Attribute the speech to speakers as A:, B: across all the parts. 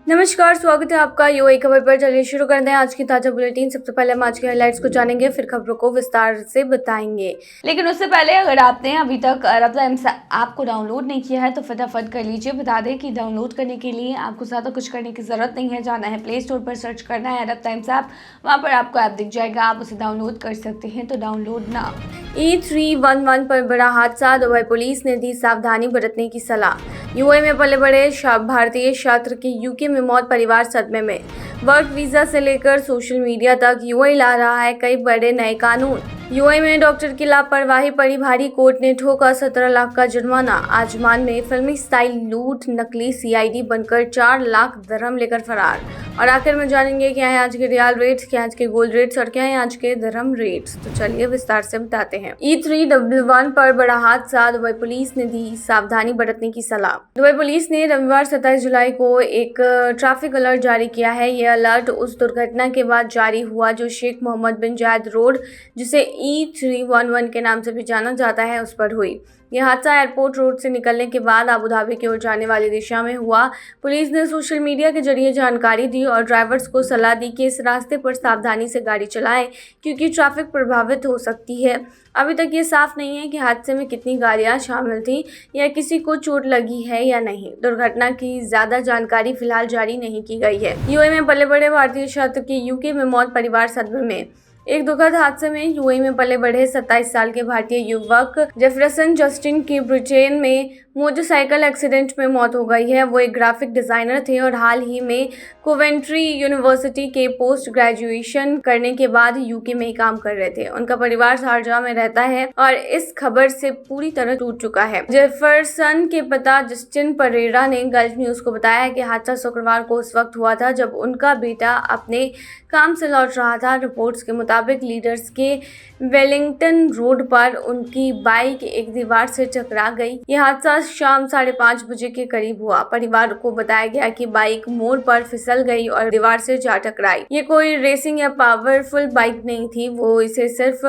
A: नमस्कार, स्वागत है आपका यूएई खबर पर। चलिए शुरू करते हैं आज की ताजा बुलेटिन। सबसे पहले हम आज के हाइलाइट्स को जानेंगे, फिर खबरों को विस्तार से बताएंगे। लेकिन उससे पहले अगर आपने अभी तक अरब टाइम्स ऐप को डाउनलोड नहीं किया है तो फटाफट कर लीजिए। बता दें कि डाउनलोड करने के लिए आपको ज़्यादा कुछ करने की ज़रूरत नहीं है। जाना है प्ले स्टोर पर, सर्च करना है अरब टाइम्स ऐप, वहाँ पर आपको ऐप दिख जाएगा, आप उसे डाउनलोड कर सकते हैं। तो डाउनलोड ना। E311 पर बड़ा हादसा, दुबई पुलिस ने दी सावधानी बरतने की सलाह। यूएई में पले बड़े भारतीय छात्र की यूके में मौत, परिवार सदमे में। वर्क वीजा से लेकर सोशल मीडिया तक यूएई ला रहा है कई बड़े नए कानून। यूएई में डॉक्टर की लापरवाही पड़ी भारी, कोर्ट ने ठोका 17 लाख का जुर्माना। आजमान में फिल्मी स्टाइल लूट, नकली सीआईडी बनकर 4 लाख दिरहम लेकर फरार। और आखिर में जानेंगे क्या है आज के रियाल रेट्स, क्या है आज के गोल्ड रेट्स और क्या है आज के दिरहम रेट्स। तो चलिए विस्तार से बताते हैं। E311 पर बड़ा हादसा, दुबई पुलिस ने दी सावधानी बरतने की सलाह। दुबई पुलिस ने रविवार 27 जुलाई को एक ट्रैफिक अलर्ट जारी किया है। यह अलर्ट उस दुर्घटना के बाद जारी हुआ जो शेख मोहम्मद बिन जायद रोड, जिसे E311 के नाम से भी जाना जाता है, उस पर हुई। यह हादसा एयरपोर्ट रोड से निकलने के बाद अबू धाबी की ओर जाने वाली दिशा में हुआ। पुलिस ने सोशल मीडिया के जरिए जानकारी दी और ड्राइवर्स को सलाह दी कि इस रास्ते पर सावधानी से गाड़ी चलाएं क्योंकि ट्रैफिक प्रभावित हो सकती है। अभी तक ये साफ नहीं है कि हादसे में कितनी गाड़ियां शामिल थीं या किसी को चोट लगी है या नहीं। दुर्घटना की ज्यादा जानकारी फिलहाल जारी नहीं की गई है। यूएई में पले बड़े भारतीय छात्र की यूके में मौत, परिवार सदमे में। एक दुखद हादसे में यूएई में पले बढ़े 27 साल के भारतीय युवक जेफरसन जस्टिन की ब्रिटेन में मोटरसाइकिल एक्सीडेंट में मौत हो गई है। वो एक ग्राफिक डिजाइनर थे और हाल ही में कोवेंट्री यूनिवर्सिटी के पोस्ट ग्रेजुएशन करने के बाद यूके में ही काम कर रहे थे। उनका परिवार शारजाह में रहता है और इस खबर से पूरी तरह टूट चुका है। जेफरसन के पिता जस्टिन परेरा ने गल्फ न्यूज को बताया कि हादसा शुक्रवार को उस वक्त हुआ था जब उनका बेटा अपने काम से लौट रहा था। रिपोर्ट्स के मुताबिक लीडर्स के वेलिंगटन रोड पर उनकी बाइक एक दीवार से टकरा गई। यह हादसा शाम 5:30 बजे के करीब हुआ। परिवार को बताया गया कि बाइक मोड़ पर फिसल गई और दीवार से जा टकराई। ये कोई रेसिंग या पावरफुल बाइक नहीं थी। वो इसे सिर्फ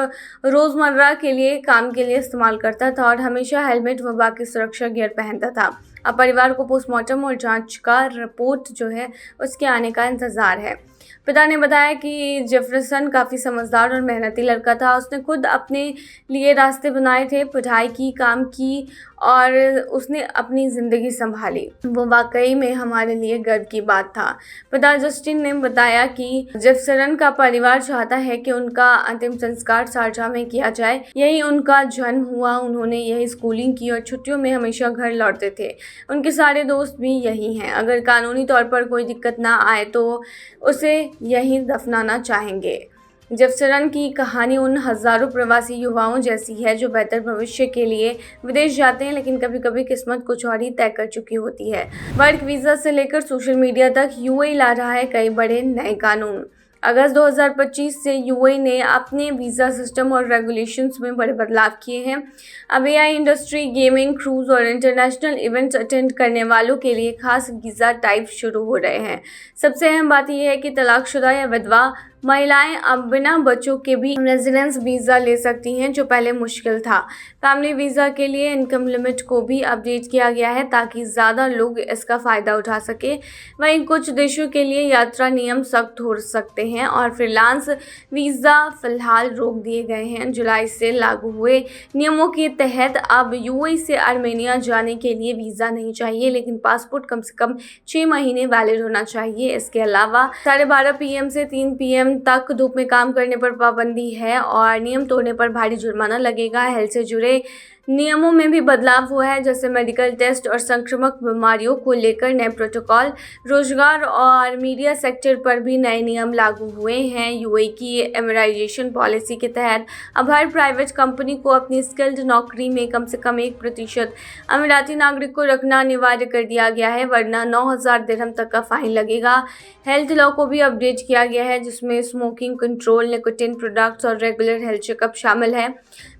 A: रोजमर्रा के लिए काम के लिए इस्तेमाल करता था और हमेशा हेलमेट व बाकी सुरक्षा गियर पहनता था। अब परिवार को पोस्टमार्टम और जांच का रिपोर्ट जो है उसके आने का इंतजार है। पिता ने बताया कि जेफरसन काफ़ी समझदार और मेहनती लड़का था। उसने खुद अपने लिए रास्ते बनाए थे, पढ़ाई की, काम की और उसने अपनी ज़िंदगी संभाली। वो वाकई में हमारे लिए गर्व की बात था। पिता जस्टिन ने बताया कि जेफरसन का परिवार चाहता है कि उनका अंतिम संस्कार शारजाह में किया जाए। यही उनका जन्म हुआ, उन्होंने यही स्कूलिंग की और छुट्टियों में हमेशा घर लौटते थे। उनके सारे दोस्त भी यही हैं। अगर कानूनी तौर पर कोई दिक्कत ना आए तो उसे यहीं दफनाना चाहेंगे। जेफरसन की कहानी उन हज़ारों प्रवासी युवाओं जैसी है जो बेहतर भविष्य के लिए विदेश जाते हैं, लेकिन कभी कभी किस्मत कुछ और ही तय कर चुकी होती है। वर्क वीज़ा से लेकर सोशल मीडिया तक यूएई ला रहा है कई बड़े नए कानून। अगस्त 2025 से यूएई ने अपने वीज़ा सिस्टम और रेगुलेशंस में बड़े बदलाव किए हैं। अब एआई इंडस्ट्री, गेमिंग, क्रूज और इंटरनेशनल इवेंट्स अटेंड करने वालों के लिए खास वीज़ा टाइप शुरू हो रहे हैं। सबसे अहम बात यह है कि तलाकशुदा या विधवा महिलाएं अब बिना बच्चों के भी रेजिडेंस वीज़ा ले सकती हैं, जो पहले मुश्किल था। फैमिली वीज़ा के लिए इनकम लिमिट को भी अपडेट किया गया है ताकि ज़्यादा लोग इसका फ़ायदा उठा सके। वहीं कुछ देशों के लिए यात्रा नियम सख्त हो सकते हैं और फ्रीलांस वीज़ा फिलहाल रोक दिए गए हैं। जुलाई से लागू हुए नियमों के तहत अब यूएई से आर्मेनिया जाने के लिए वीज़ा नहीं चाहिए, लेकिन पासपोर्ट कम से कम 6 महीने वैलिड होना चाहिए। इसके अलावा 12:30 PM से 3 PM तक धूप में काम करने पर पाबंदी है और नियम तोड़ने पर भारी जुर्माना लगेगा। हेल्थ से जुड़े नियमों में भी बदलाव हुआ है, जैसे मेडिकल टेस्ट और संक्रामक बीमारियों को लेकर नए प्रोटोकॉल। रोजगार और मीडिया सेक्टर पर भी नए नियम लागू हुए हैं। यूएई की इमिग्रेशन पॉलिसी के तहत अब हर प्राइवेट कंपनी को अपनी स्किल्ड नौकरी में कम से कम 1% अमीराती नागरिक को रखना अनिवार्य कर दिया गया है, वरना 9,000 दिरहम तक का फाइन लगेगा। हेल्थ लॉ को भी अपडेट किया गया है, जिसमें स्मोकिंग कंट्रोल, निकोटिन प्रोडक्ट्स और रेगुलर हेल्थ चेकअप शामिल है।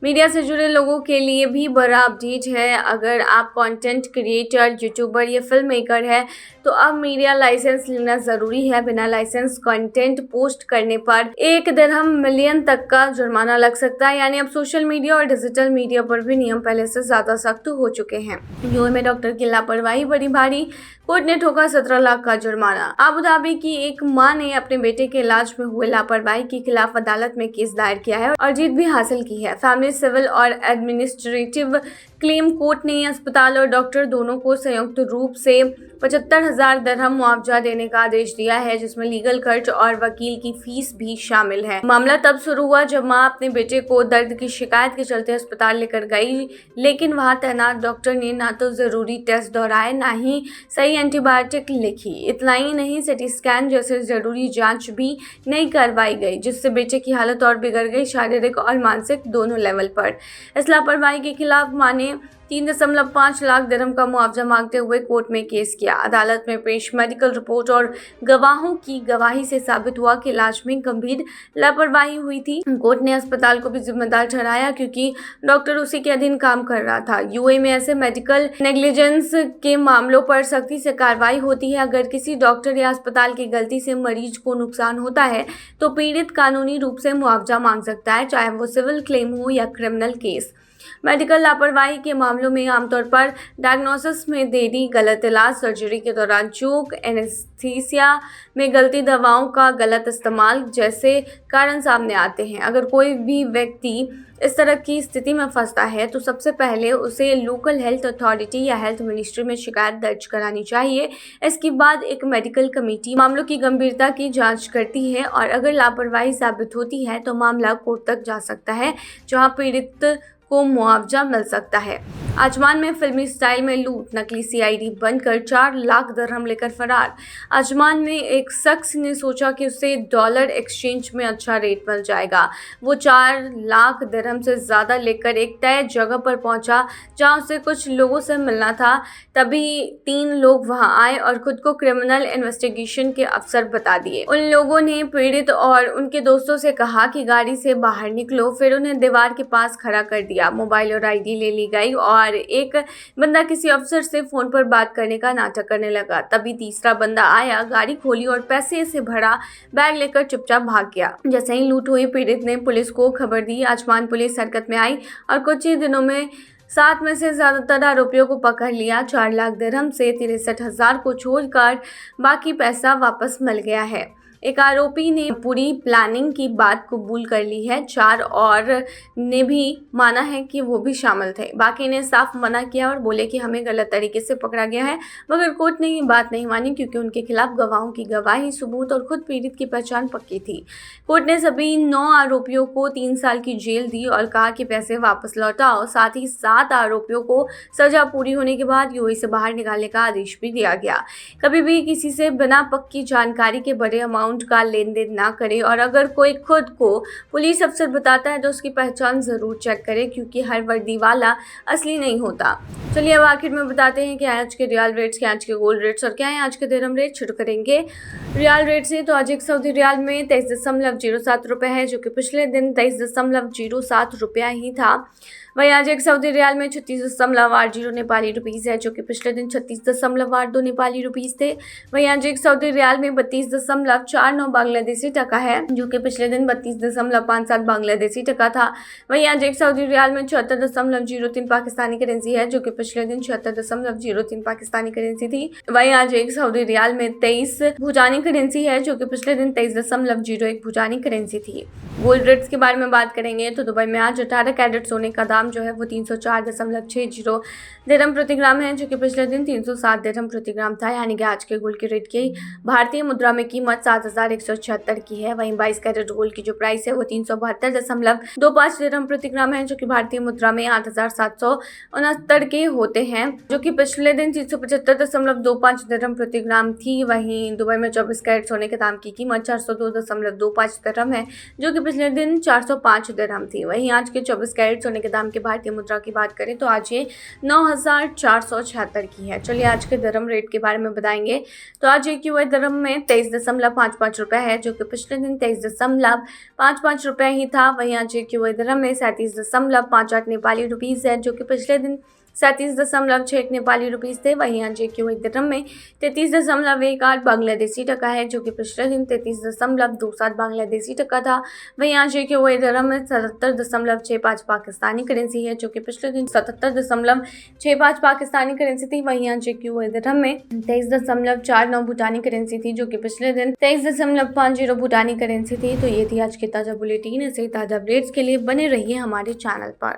A: मीडिया से जुड़े लोगों के लिए भी बड़ा अपडेट है। अगर आप कंटेंट क्रिएटर, यूट्यूबर या फिल्म मेकर है तो अब मीडिया लाइसेंस लेना ज़रूरी है। बिना लाइसेंस कंटेंट पोस्ट करने पर 1 दिरहम मिलियन तक का जुर्माना लग सकता है। यानी अब सोशल मीडिया और डिजिटल मीडिया पर भी नियम पहले से ज़्यादा सख्त हो चुके हैं। यूएई में डॉक्टर की लापरवाही बड़ी भारी, कोर्ट ने ठोका 17 लाख का जुर्माना। अबू धाबी की एक मां ने अपने बेटे के इलाज में हुए लापरवाही के खिलाफ अदालत में केस दायर किया है और जीत भी हासिल की है। फैमिली सिविल और एडमिनिस्ट्रेटिव क्लेम कोर्ट ने अस्पताल और डॉक्टर दोनों को संयुक्त रूप से 75,000 दिरहम मुआवजा देने का आदेश दिया है, जिसमें लीगल खर्च और वकील की फीस भी शामिल है। मामला तब शुरू हुआ जब मां अपने बेटे को दर्द की शिकायत के चलते अस्पताल लेकर गई, लेकिन वहां तैनात डॉक्टर ने ना तो जरूरी टेस्ट दोहराए, ना ही सही एंटीबायोटिक लिखी। इतना ही नहीं, सिटी स्कैन जैसे जरूरी जांच भी नहीं करवाई गई, जिससे बेटे की हालत और बिगड़ गई, शारीरिक और मानसिक दोनों लेवल पर। इस लापरवाही के खिलाफ मां ने 3.5 लाख दिरहम का मुआवजा मांगते हुए कोर्ट में केस किया। अदालत में पेश मेडिकल रिपोर्ट और गवाहों की गवाही से साबित हुआ कि इलाज में गंभीर लापरवाही हुई थी। कोर्ट ने अस्पताल को भी जिम्मेदार ठहराया, क्योंकि डॉक्टर उसी के अधीन काम कर रहा था। यूएई में ऐसे मेडिकल नेग्लिजेंस के मामलों पर सख्ती से कार्रवाई होती है। अगर किसी डॉक्टर या अस्पताल की गलती से मरीज को नुकसान होता है तो पीड़ित कानूनी रूप से मुआवजा मांग सकता है, चाहे वो सिविल क्लेम हो या क्रिमिनल केस। मेडिकल लापरवाही के मामलों में आमतौर पर डायग्नोसिस में देरी, गलत इलाज, सर्जरी के दौरान चूक, एनेस्थीसिया में गलती, दवाओं का गलत इस्तेमाल जैसे कारण सामने आते हैं। अगर कोई भी व्यक्ति इस तरह की स्थिति में फंसता है तो सबसे पहले उसे लोकल हेल्थ अथॉरिटी या हेल्थ मिनिस्ट्री में शिकायत दर्ज करानी चाहिए। इसके बाद एक मेडिकल कमेटी मामलों की गंभीरता की जांच करती है और अगर लापरवाही साबित होती है तो मामला कोर्ट तक जा सकता है, जहां पीड़ित को मुआवजा मिल सकता है। आजमान में फिल्मी स्टाइल में लूट, नकली सीआईडी बनकर 4 लाख दिरहम लेकर फरार। आजमान में एक शख्स ने सोचा कि उसे डॉलर एक्सचेंज में अच्छा रेट मिल जाएगा। वो 4 लाख दिरहम से ज़्यादा लेकर एक तय जगह पर पहुंचा, जहां उसे कुछ लोगों से मिलना था। तभी 3 लोग वहां आए और खुद को क्रिमिनल इन्वेस्टिगेशन के अफसर बता दिए। उन लोगों ने पीड़ित और उनके दोस्तों से कहा कि गाड़ी से बाहर निकलो, फिर उन्हें दीवार के पास खड़ा कर दिया। मोबाइल और आईडी ले ली गई और एक बंदा किसी अफसर से फोन पर बात करने का नाटक करने लगा। तभी तीसरा बंदा आया, गाड़ी खोली और पैसे से भरा बैग लेकर चुपचाप भाग गया। जैसे ही लूट हुई, पीड़ित ने पुलिस को खबर दी। आजमान पुलिस हरकत में आई और कुछ ही दिनों में 7 में से ज्यादातर आरोपियों को पकड़ लिया। 4 लाख दिरहम से 63,000 को छोड़कर बाकी पैसा वापस मिल गया है। एक आरोपी ने पूरी प्लानिंग की बात कबूल कर ली है। 4 और ने भी माना है कि वो भी शामिल थे। बाकी ने साफ मना किया और बोले कि हमें गलत तरीके से पकड़ा गया है, मगर कोर्ट ने ये बात नहीं मानी, क्योंकि उनके खिलाफ गवाहों की गवाही, सबूत और खुद पीड़ित की पहचान पक्की थी। कोर्ट ने सभी 9 आरोपियों को 3 साल की जेल दी और कहा कि पैसे वापस लौटाओ। साथ ही 7 आरोपियों को सजा पूरी होने के बाद यूएई से बाहर निकालने का आदेश भी दिया गया। कभी भी किसी से बिना पक्की जानकारी के बड़े अमाउंट का लेन देन ना करे, और अगर कोई खुद को पुलिस अफसर बताता है तो उसकी पहचान जरूर चेक करे, क्योंकि हर वर्दी वाला असली नहीं होता। चलिए अब आखिर में बताते हैं कि आज के रियल रेट्स, क्या आज के गोल्ड रेट्स और क्या है आज के दिरहम रेट। शुरू करेंगे रियल रेट से। तो आज एक सऊदी रियाल में 23.07 रुपये है, जो कि पिछले दिन 23.07 रुपया ही था। वहीं आज एक सऊदी रियाल में 36.80 नेपाली रुपीज़ है, जो कि पिछले दिन 36.82 नेपाली रुपीज़ थे। वहीं आज एक सऊदी रियाल में 32.49 बांग्लादेशी टका है, जो कि पिछले दिन 32.57 बांग्लादेशी टका था। वहीं आज एक सऊदी रियाल में 76.03 पाकिस्तानी करेंसी है, जो कि पिछले दिन 76.03 पाकिस्तानी करेंसी थी। वहीं आज एक सऊदी रियाल में 23 भूटानी करेंसी है, जो कि पिछले दिन 23.01 भूटानी करेंसी थी। गोल्ड रेट्स के बारे में बात करेंगे तो दुबई में आज 18 कैरेट सोने का दाम जो है वो 304.60 दिरहम प्रति ग्राम है, जो कि पिछले दिन 307 दिरहम प्रति ग्राम था। यानी कि आज के गोल्ड के रेट की भारतीय मुद्रा में कीमत 7,176 की है। वहीं 22 कैरेट गोल्ड की जो प्राइस है वो 372.25 दिरहम प्रति ग्राम है, जो कि भारतीय मुद्रा में 8,769 के होते हैं, जो कि पिछले दिन 375.25 दिरहम प्रति ग्राम थी। वहीं दुबई में 24 कैरेट सोने के दाम की कीमत 402.25 दिरहम है, जो कि पिछले दिन 405 दिरहम थी। वहीं आज के 24 कैरेट सोने के दाम के भारतीय मुद्रा की बात करें तो आज ये 9,476 की है। चलिए आज के दिरहम रेट के बारे में बताएंगे। तो आज एक यूएस दिरहम में 23.55 रुपये है, जो कि पिछले दिन 23.55 रुपये ही था। वहीं आज एक यूएस दिरहम में 37.58 नेपाली रुपीज़ है, जो कि पिछले दिन 37.61 नेपाली रुपीस थे। वहीं आज एक क्यू एक दिरहम में 33.18 बांग्लादेशी टका है, जो कि पिछले दिन 33.27 बांग्लादेशी टका था। वहीं आज एक क्यू एक दिरहम में 77.65 पाकिस्तानी करेंसी है, जो कि पिछले दिन 77.65 पाकिस्तानी करेंसी थी। वहीं आज एक क्यू एक दिरहम में 23.49 भूटानी करेंसी थी, जो कि पिछले दिन 23.50 भूटानी करेंसी थी। तो ये थी आज की ताज़ा बुलेटिन। ऐसे ही ताज़ा अपडेट्स के लिए बने रहिए हमारे चैनल पर।